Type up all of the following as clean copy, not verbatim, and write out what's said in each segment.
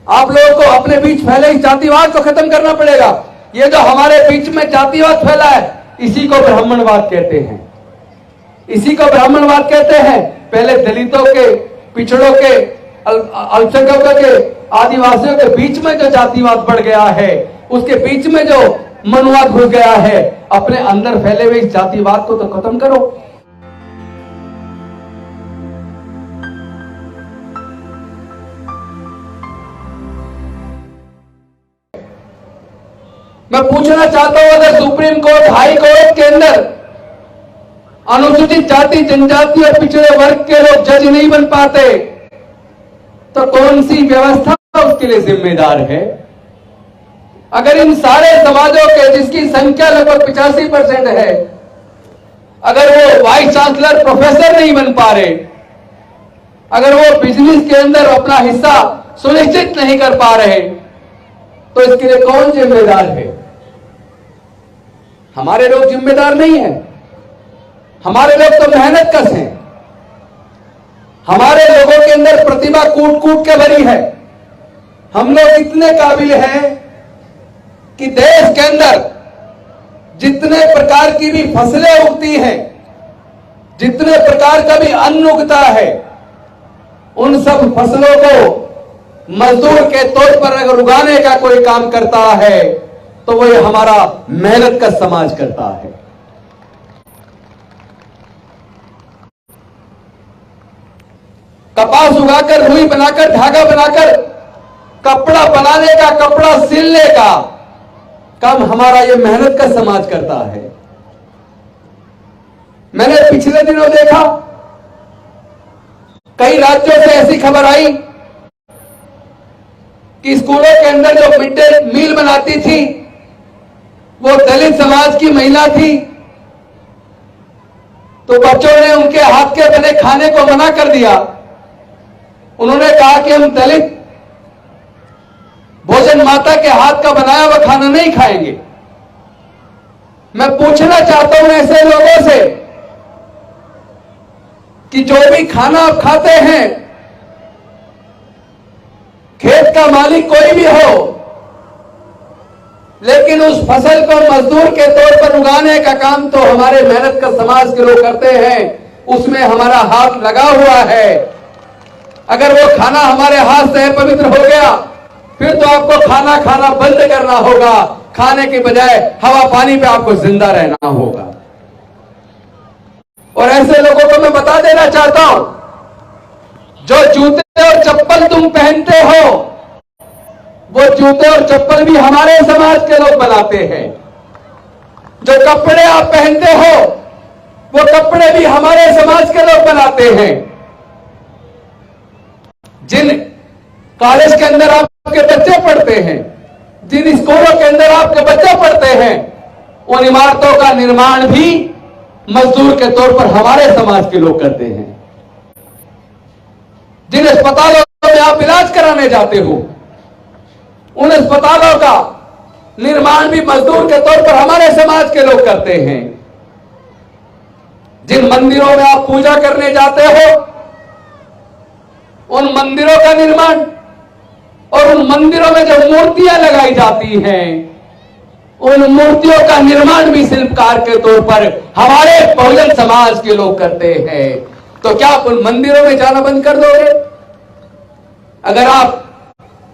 आप लोगों को अपने बीच फैले इस जातिवाद को खत्म करना पड़ेगा। ये जो हमारे बीच में जातिवाद फैला है, इसी को ब्राह्मणवाद कहते हैं। इसी को ब्राह्मणवाद कहते हैं। पहले दलितों के, पिछड़ों के, अल्पसंख्यकों के, आदिवासियों के बीच में जो जातिवाद बढ़ गया है, उसके बीच में जो मनुवाद घुस गया है, अपने अंदर फैले हुए इस जातिवाद को तो खत्म करो। मैं पूछना चाहता हूं, अगर सुप्रीम कोर्ट, हाई कोर्ट के अंदर अनुसूचित जाति, जनजाति और पिछड़े वर्ग के लोग जज नहीं बन पाते, तो कौन सी व्यवस्था उसके लिए जिम्मेदार है? अगर इन सारे समाजों के, जिसकी संख्या लगभग 85% है, अगर वो वाइस चांसलर, प्रोफेसर नहीं बन पा रहे, अगर वो बिजनेस के अंदर अपना हिस्सा सुनिश्चित नहीं कर पा रहे, तो इसके लिए कौन जिम्मेदार है? हमारे लोग जिम्मेदार नहीं है। हमारे लोग तो मेहनत कश हैं। हमारे लोगों के अंदर प्रतिभा कूट कूट के भरी है। हम लोग इतने काबिल हैं कि देश के अंदर जितने प्रकार की भी फसलें उगती हैं, जितने प्रकार का भी अन्न उगता है, उन सब फसलों को मजदूर के तौर पर अगर उगाने का कोई काम करता है, तो वो हमारा मेहनत का समाज करता है। कपास उगाकर, रुई बनाकर, धागा बनाकर कपड़ा बनाने का, कपड़ा सिलने का काम हमारा ये मेहनत का समाज करता है। मैंने पिछले दिनों देखा, कई राज्यों से ऐसी खबर आई कि स्कूलों के अंदर जो मिड डे मील बनाती थी, वो दलित समाज की महिला थी, तो बच्चों ने उनके हाथ के बने खाने को मना कर दिया। उन्होंने कहा कि हम दलित भोजन माता के हाथ का बनाया हुआ खाना नहीं खाएंगे। मैं पूछना चाहता हूं ऐसे लोगों से कि जो भी खाना आप खाते हैं, खेत का मालिक कोई भी हो, लेकिन उस फसल को मजदूर के तौर पर उगाने का काम तो हमारे मेहनत का समाज के लोग करते हैं। उसमें हमारा हाथ लगा हुआ है। अगर वो खाना हमारे हाथ से पवित्र हो गया, फिर तो आपको खाना खाना बंद करना होगा। खाने के बजाय हवा पानी पे आपको जिंदा रहना होगा। और ऐसे लोगों को मैं बता देना चाहता हूं, जो जूते और चप्पल तुम पहनते हो, वो जूते और चप्पल भी हमारे समाज के लोग बनाते हैं। जो कपड़े आप पहनते हो, वो कपड़े भी हमारे समाज के लोग बनाते हैं। जिन कॉलेज के अंदर आपके बच्चे पढ़ते हैं, जिन स्कूलों के अंदर आपके बच्चे पढ़ते हैं, उन इमारतों का निर्माण भी मजदूर के तौर पर हमारे समाज के लोग करते हैं। जिन अस्पतालों में आप इलाज कराने जाते हो, उन अस्पतालों का निर्माण भी मजदूर के तौर पर हमारे समाज के लोग करते हैं। जिन मंदिरों में आप पूजा करने जाते हो, उन मंदिरों का निर्माण और उन मंदिरों में जो मूर्तियां लगाई जाती हैं, उन मूर्तियों का निर्माण भी शिल्पकार के तौर पर हमारे बहुजन समाज के लोग करते हैं। तो क्या आप उन मंदिरों में जाना बंद कर दोगे? अगर आप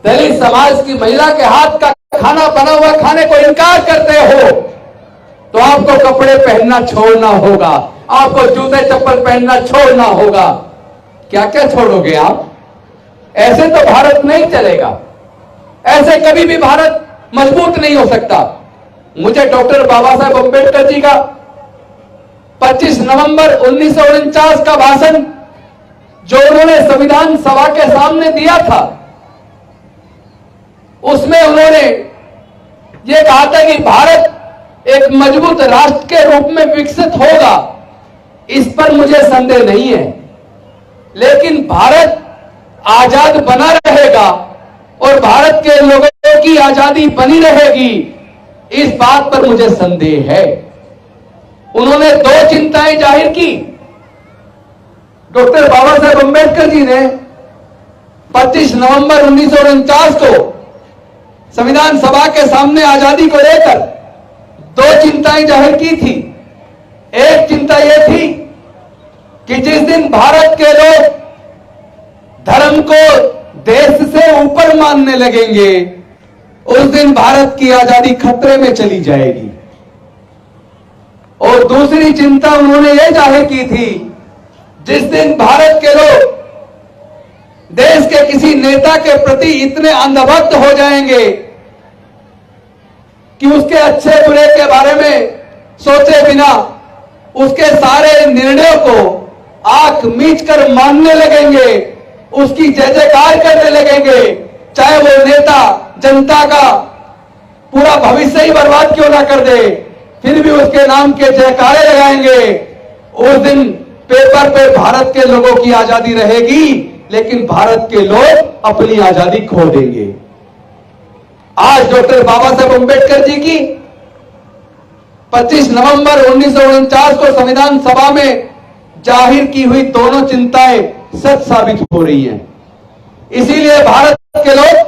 दलित समाज की महिला के हाथ का खाना बना हुआ खाने को इनकार करते हो, तो आपको कपड़े पहनना छोड़ना होगा, आपको जूते चप्पल पहनना छोड़ना होगा। क्या क्या छोड़ोगे आप? ऐसे तो भारत नहीं चलेगा। ऐसे कभी भी भारत मजबूत नहीं हो सकता। मुझे डॉक्टर बाबा साहेब अम्बेडकर जी का 25 नवंबर 1949 का भाषण, जो उन्होंने संविधान सभा के सामने दिया था, उसमें उन्होंने ये कहा था कि भारत एक मजबूत राष्ट्र के रूप में विकसित होगा। इस पर मुझे संदेह नहीं है, लेकिन भारत आजाद बना रहेगा और भारत के लोगों की आजादी बनी रहेगी, इस बात पर मुझे संदेह है। उन्होंने दो चिंताएं जाहिर की। डॉक्टर बाबा साहेब अम्बेडकर जी ने 25 नवंबर 1949 को संविधान सभा के सामने आजादी को लेकर दो चिंताएं जाहिर की थी। एक चिंता यह थी कि जिस दिन भारत के लोग धर्म को देश से ऊपर मानने लगेंगे, उस दिन भारत की आजादी खतरे में चली जाएगी। और दूसरी चिंता उन्होंने यह जाहिर की थी, जिस दिन भारत के लोग देश के किसी नेता के प्रति इतने अंधभक्त हो जाएंगे कि उसके अच्छे बुरे के बारे में सोचे बिना उसके सारे निर्णयों को आंख मीच कर मानने लगेंगे, उसकी जय जयकार करने लगेंगे, चाहे वो नेता जनता का पूरा भविष्य ही बर्बाद क्यों ना कर दे, फिर भी उसके नाम के जयकारे लगाएंगे। उस दिन पेपर पे भारत के लोगों की आजादी रहेगी, लेकिन भारत के लोग अपनी आजादी खो देंगे। आज डॉक्टर बाबा साहेब अम्बेडकर जी की 25 नवंबर 1949 को संविधान सभा में जाहिर की हुई दोनों चिंताएं सच साबित हो रही हैं। इसीलिए भारत के लोग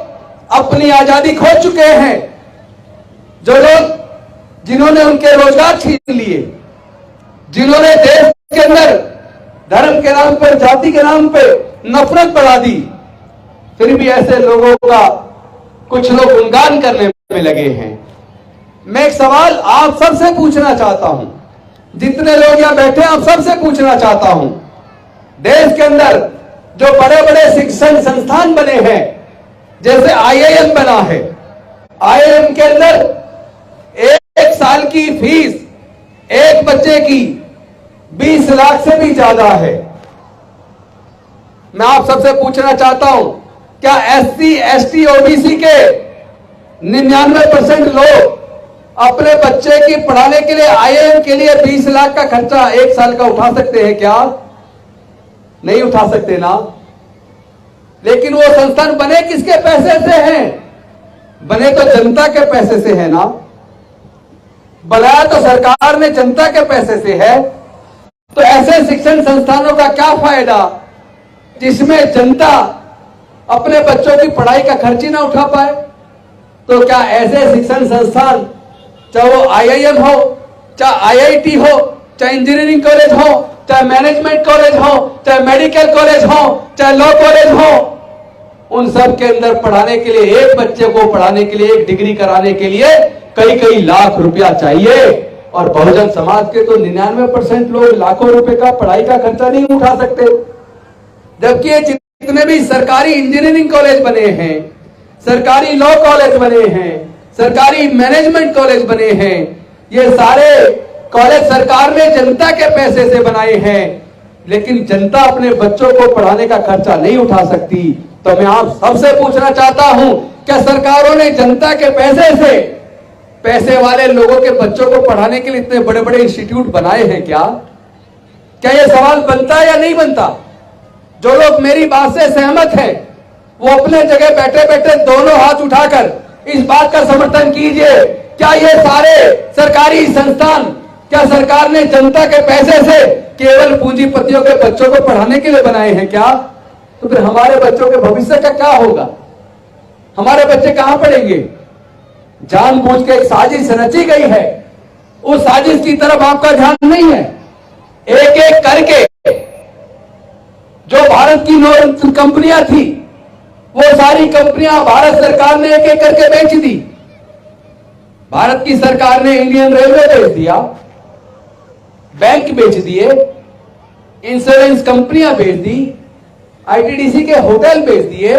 अपनी आजादी खो चुके हैं। जो लोग जिन्होंने उनके रोजगार छीन लिए, जिन्होंने देश के अंदर धर्म के नाम पर, जाति के नाम पर नफरत बढ़ा दी, फिर भी ऐसे लोगों का कुछ लोग गुणगान करने में लगे हैं। मैं एक सवाल आप सबसे पूछना चाहता हूं, जितने लोग यहां बैठे हैं आप सबसे पूछना चाहता हूं, देश के अंदर जो बड़े बड़े शिक्षण संस्थान बने हैं, जैसे आईआईएम बना है, आईआईएम के अंदर एक साल की फीस एक बच्चे की 20 लाख से भी ज्यादा है। मैं आप सबसे पूछना चाहता हूं, क्या एससी, एसटी, ओबीसी के 99% लोग अपने बच्चे की पढ़ाने के लिए आईआईएम के लिए 20 लाख का खर्चा एक साल का उठा सकते हैं क्या? नहीं उठा सकते ना। लेकिन वो संस्थान बने किसके पैसे से हैं? बने तो जनता के पैसे से है ना। बनाया तो सरकार ने जनता के पैसे से है। तो ऐसे शिक्षण संस्थानों का क्या फायदा जिसमें जनता अपने बच्चों की पढ़ाई का खर्च ही ना उठा पाए? तो क्या ऐसे शिक्षण संस्थान, चाहे वो आईआईएम हो, चाहे आईआईटी हो, चाहे इंजीनियरिंग कॉलेज हो, चाहे मैनेजमेंट कॉलेज हो, चाहे मेडिकल कॉलेज हो, चाहे लॉ कॉलेज हो, उन सब के अंदर पढ़ाने के लिए, एक बच्चे को पढ़ाने के लिए, एक डिग्री कराने के लिए कई कई लाख रुपया चाहिए। और बहुजन समाज के तो 99% लोग लाखों रुपए का पढ़ाई का खर्चा नहीं उठा सकते। जबकि ये जितने भी सरकारी इंजीनियरिंग कॉलेज बने हैं, सरकारी लॉ कॉलेज बने हैं, सरकारी मैनेजमेंट कॉलेज बने हैं, ये सारे कॉलेज सरकार ने जनता के पैसे से बनाए हैं, लेकिन जनता अपने बच्चों को पढ़ाने का खर्चा नहीं उठा सकती। तो मैं आप सबसे पूछना चाहता हूं, क्या सरकारों ने जनता के पैसे से पैसे वाले लोगों के बच्चों को पढ़ाने के लिए इतने बड़े बड़े इंस्टीट्यूट बनाए हैं क्या? क्या यह सवाल बनता है या नहीं बनता? जो लोग मेरी बात से सहमत हैं, वो अपने जगह बैठे बैठे दोनों हाथ उठाकर इस बात का समर्थन कीजिए, क्या ये सारे सरकारी संस्थान, क्या सरकार ने जनता के पैसे से केवल पूंजीपतियों के बच्चों को पढ़ाने के लिए बनाए हैं क्या? तो फिर हमारे बच्चों के भविष्य का क्या होगा? हमारे बच्चे कहां पढ़ेंगे? जानबूझ के एक साजिश रची गई है, उस साजिश की तरफ आपका ध्यान नहीं है। एक एक करके जो भारत की कंपनियां थी, वो सारी कंपनियां भारत सरकार ने एक एक करके बेच दी। भारत की सरकार ने इंडियन रेलवे बेच दिया, बैंक बेच दिए, इंश्योरेंस कंपनियां बेच दी, आईटीडीसी के होटल बेच दिए,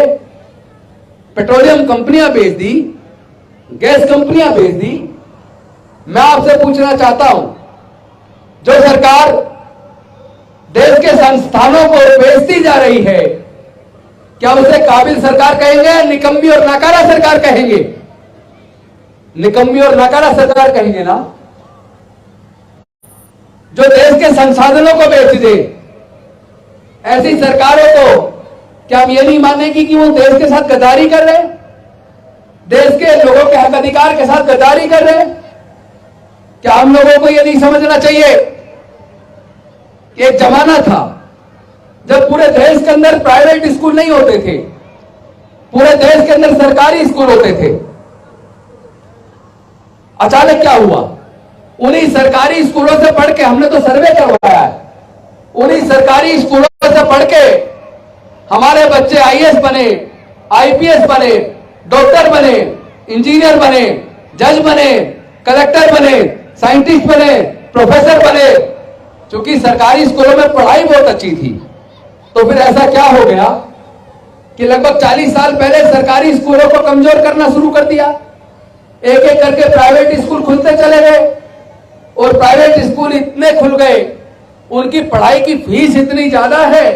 पेट्रोलियम कंपनियां बेच दी, गैस कंपनियां बेच दी। मैं आपसे पूछना चाहता हूं, जो सरकार देश के संस्थानों को बेचती जा रही है, क्या उसे काबिल सरकार कहेंगे, निकम्मी और नाकारा सरकार कहेंगे? निकम्मी और नाकारा सरकार कहेंगे ना। जो देश के संसाधनों को बेच दे, ऐसी सरकारों को क्या हम ये नहीं मानेंगे कि वो देश के साथ गद्दारी कर रहे हैं, देश के लोगों के हक अधिकार के साथ गद्दारी कर रहे हैं? क्या हम लोगों को ये नहीं समझना चाहिए कि एक जमाना था जब पूरे देश के अंदर प्राइवेट स्कूल नहीं होते थे, पूरे देश के अंदर सरकारी स्कूल होते थे। अचानक क्या हुआ? उन्हीं सरकारी स्कूलों से पढ़ के, हमने तो सर्वे करवाया है, उन्हीं सरकारी स्कूलों से पढ़ के हमारे बच्चे आईएएस बने, आईपीएस बने, डॉक्टर बने, इंजीनियर बने, जज बने, कलेक्टर बने, साइंटिस्ट बने, प्रोफेसर बने। क्योंकि सरकारी स्कूलों में पढ़ाई बहुत अच्छी थी। तो फिर ऐसा क्या हो गया कि लगभग 40 साल पहले सरकारी स्कूलों को कमजोर करना शुरू कर दिया। एक एक करके प्राइवेट स्कूल खुलते चले गए और प्राइवेट स्कूल इतने खुल गए, उनकी पढ़ाई की फीस इतनी ज्यादा है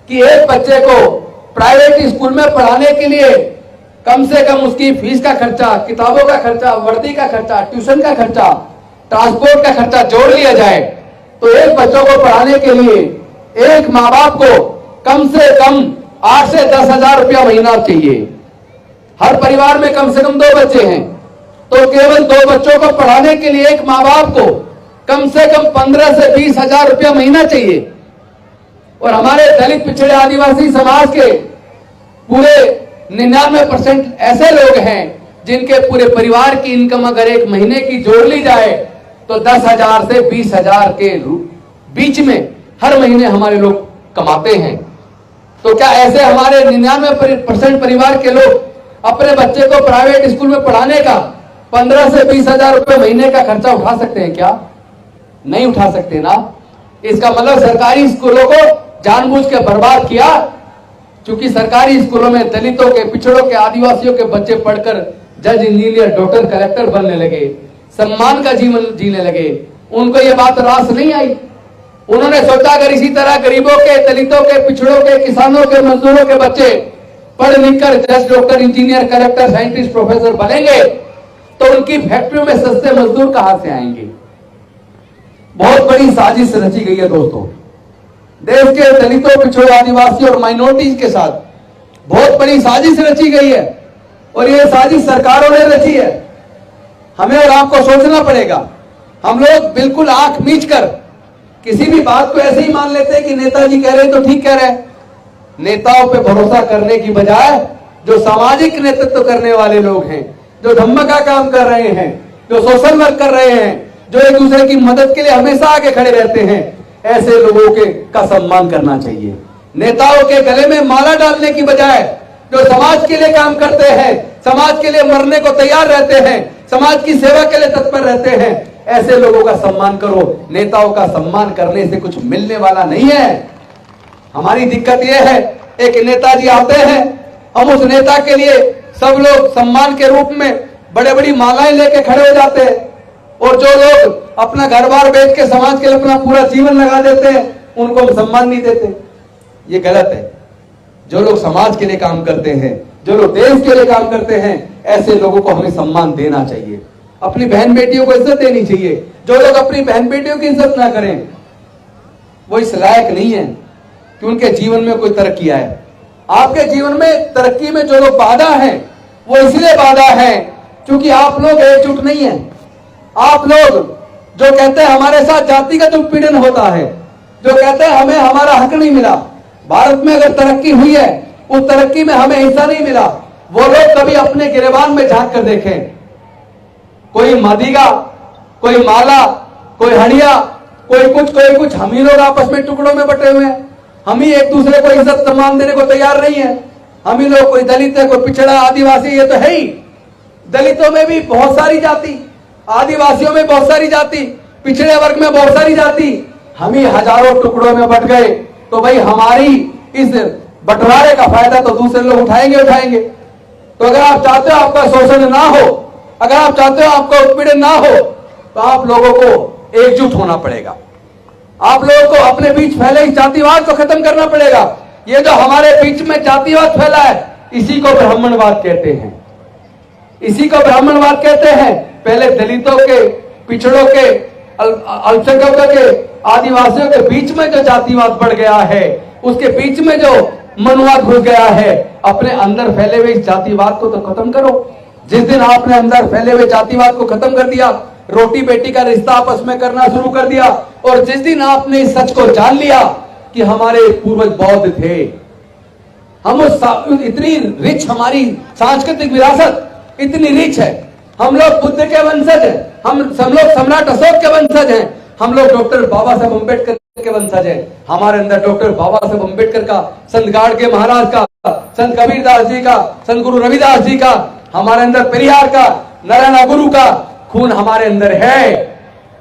कि एक बच्चे को प्राइवेट स्कूल में पढ़ाने के लिए कम से कम उसकी फीस का खर्चा, किताबों का खर्चा, वर्दी का खर्चा, ट्यूशन का खर्चा, ट्रांसपोर्ट का खर्चा जोड़ लिया जाए तो एक बच्चों को पढ़ाने के लिए एक माँ बाप को कम से कम 8 से 10 हजार रुपया महीना चाहिए। हर परिवार में कम से कम 2 बच्चे हैं तो केवल 2 बच्चों को पढ़ाने के लिए एक माँ बाप को कम से कम 15 से 20 हजार रुपया महीना चाहिए। और हमारे दलित, पिछड़े, आदिवासी समाज के पूरे 99% ऐसे लोग हैं जिनके पूरे परिवार की इनकम अगर एक महीने की जोड़ ली जाए तो 10,000 से 20,000 के बीच में हर महीने हमारे लोग कमाते हैं। तो क्या ऐसे हमारे 99% परिवार के लोग अपने बच्चे को प्राइवेट स्कूल में पढ़ाने का 15 से 20,000 रुपए महीने का खर्चा उठा सकते हैं क्या? नहीं उठा सकते ना। इसका मतलब सरकारी स्कूलों को जानबूझ के बर्बाद किया, क्योंकि सरकारी स्कूलों में दलितों के, पिछड़ों के, आदिवासियों के बच्चे पढ़कर जज, इंजीनियर, डॉक्टर, कलेक्टर बनने लगे, सम्मान का जीवन जीने लगे। उनको ये बात रास नहीं आई। उन्होंने सोचा अगर इसी तरह गरीबों के, दलितों के, पिछड़ों के, किसानों के, मजदूरों के बच्चे पढ़ लिख कर जज, doctor, engineer, collector, scientist, professor बनेंगे तो उनकी फैक्ट्रियों में सस्ते मजदूर कहां से आएंगे? बहुत बड़ी साजिश रची गई है दोस्तों। देश के दलितों, पिछड़ों, आदिवासी और माइनॉरिटीज के साथ बहुत बड़ी साजिश रची गई है और यह साजिश सरकारों ने रची है। हमें और आपको सोचना पड़ेगा। हम लोग बिल्कुल आंख मीच कर किसी भी बात को ऐसे ही मान लेते हैं कि नेताजी कह रहे हैं तो ठीक कह रहे हैं। नेताओं पे भरोसा करने की बजाय जो सामाजिक नेतृत्व करने वाले लोग हैं, जो धम्म का काम कर रहे हैं, जो सोशल वर्क कर रहे हैं, जो एक दूसरे की मदद के लिए हमेशा आगे खड़े रहते हैं, ऐसे लोगों के का सम्मान करना चाहिए। नेताओं के गले में माला डालने की बजाय जो समाज के लिए काम करते हैं, समाज के लिए मरने को तैयार रहते हैं, समाज की सेवा के लिए तत्पर रहते हैं, ऐसे लोगों का सम्मान करो। नेताओं का सम्मान करने से कुछ मिलने वाला नहीं है। हमारी दिक्कत यह है, एक नेताजी आते हैं, हम उस नेता के लिए सब लोग सम्मान के रूप में बड़े बड़ी मालाएं लेके खड़े हो जाते हैं और जो लोग अपना घर बार बेच के समाज के लिए अपना पूरा जीवन लगा देते हैं उनको हम सम्मान नहीं देते। ये गलत है। जो लोग समाज के लिए काम करते हैं, जो लोग देश के लिए काम करते हैं, ऐसे लोगों को हमें सम्मान देना चाहिए। अपनी बहन बेटियों को इज्जत देनी चाहिए। जो लोग अपनी बहन बेटियों की इज्जत ना करें वो इस लायक नहीं है कि उनके जीवन में कोई तरक्की आए। आपके जीवन में तरक्की में जो लोग बाधा है वो इसलिए बाधा है क्योंकि आप लोग एकजुट नहीं है। आप लोग जो कहते हैं हमारे साथ जातिगत उत्पीड़न होता है, जो कहते हैं हमें हमारा हक नहीं मिला, भारत में अगर तरक्की हुई है उस तरक्की में हमें हिस्सा नहीं मिला, वो लोग कभी अपने गिरेबान में झांक कर देखें। कोई मादिगा, कोई माला, कोई हड़िया, कोई कुछ। हम ही लोग आपस में टुकड़ों में बटे हुए हैं। हम ही एक दूसरे को इज्जत सम्मान देने को तैयार नहीं है। हम ही लोग, कोई दलित है, कोई पिछड़ा, आदिवासी, ये तो है ही। दलितों में भी बहुत सारी जाति, आदिवासियों में बहुत सारी जाति, पिछड़े वर्ग में बहुत सारी जाति। हम ही हजारों टुकड़ों में बट गए तो भाई हमारी इस बंटवारे का फायदा तो दूसरे लोग उठाएंगे। तो अगर आप चाहते हो आपका शोषण ना हो, अगर आप चाहते हो आपका उत्पीड़न ना हो, तो आप लोगों को एकजुट होना पड़ेगा। आप लोगों को अपने बीच फैले इस जातिवाद को खत्म करना पड़ेगा। ये जो हमारे बीच में जातिवाद फैला है, इसी को ब्राह्मणवाद कहते हैं। इसी को ब्राह्मणवाद कहते हैं। पहले दलितों के, पिछड़ों के, अल्पसंख्यकों के, आदिवासियों के बीच में जो जातिवाद बढ़ गया है, उसके बीच में जो मनुवाद घुस गया है, अपने अंदर फैले हुए इस जातिवाद को तो खत्म करो। जिस दिन आपने अंदर फैले हुए जातिवाद को खत्म कर दिया, रोटी बेटी का रिश्ता आपस में करना शुरू कर दिया, और जिस दिन आपने इस सच को जान लिया कि हमारे पूर्वज बौद्ध थे, हम इतनी रिच, हमारी सांस्कृतिक विरासत इतनी रिच है। हम लोग बुद्ध के वंशज हैं, हम सब लोग सम्राट अशोक के वंशज हैं, हम लोग डॉक्टर बाबा साहब अम्बेडकर के वंशज हैं। हमारे अंदर डॉक्टर बाबा साहब अम्बेडकर का, संत गाड़गे महाराज का, संत कबीरदास जी का, संत गुरु रविदास जी का, हमारे अंदर पेरियार का, नारायण गुरु का खून हमारे अंदर है।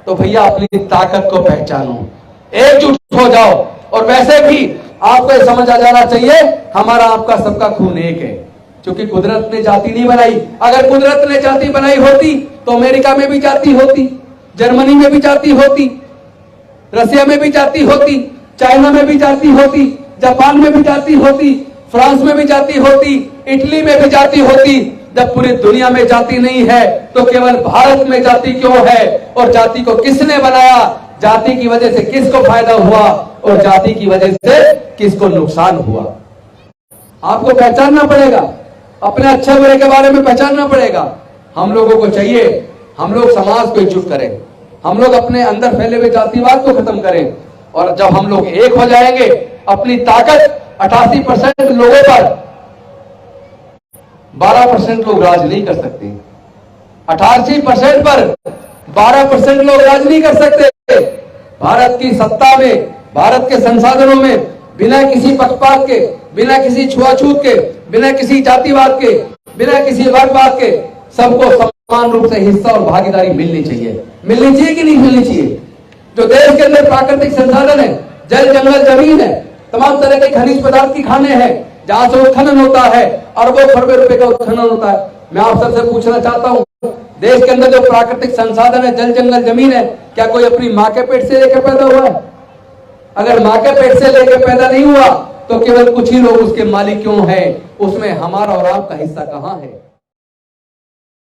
तो भैया अपनी ताकत को पहचानो, एकजुट हो जाओ। और वैसे भी आपको ये समझ आ जाना चाहिए, हमारा आपका सबका खून एक है, क्योंकि कुदरत ने जाति नहीं बनाई। अगर कुदरत ने जाति बनाई होती तो अमेरिका में भी जाति होती, जर्मनी में भी जाति होती, रसिया में भी जाति होती, चाइना में भी जाति होती, जापान में भी जाति होती, फ्रांस में भी जाति होती, इटली में भी जाति होती। जब पूरी दुनिया में जाति नहीं है तो केवल भारत में जाति क्यों है? और जाति को किसने बनाया? जाति की वजह से किसको फायदा हुआ और जाति की वजह से किसको नुकसान हुआ? आपको पहचानना पड़ेगा, अपने अच्छे बुरे के बारे में पहचानना पड़ेगा। हम लोगों को चाहिए, हम लोग समाज को एकजुट करें, हम लोग अपने अंदर फैले हुए जातिवाद को खत्म करें। और जब हम लोग एक हो जाएंगे, अपनी ताकत 88% लोगों पर 12% लोग राज नहीं कर सकते, 88% पर 12% लोग राज नहीं कर सकते। भारत की सत्ता में, भारत के संसाधनों में बिना किसी पक्षपात के, बिना किसी छुआछूत के, बिना किसी जातिवाद के, बिना किसी वर्गवाद के सबको समान रूप से हिस्सा और भागीदारी मिलनी चाहिए। मिलनी चाहिए कि नहीं मिलनी चाहिए? जो देश के अंदर प्राकृतिक संसाधन है, जल जंगल जमीन है, तमाम तरह के खनिज पदार्थ की खाने हैं, जहां से उत्खनन होता है, अरबों खरबों रुपए का उत्खनन होता है। मैं आप सबसे पूछना चाहता हूं, देश के अंदर जो प्राकृतिक संसाधन है, जल जंगल जमीन है, क्या कोई अपनी मां के पेट से लेकर पैदा हुआ है? अगर मां के पेट से लेकर पैदा नहीं हुआ तो केवल कुछ ही लोग उसके मालिक क्यों हैं? उसमें हमारा और आपका हिस्सा कहां है?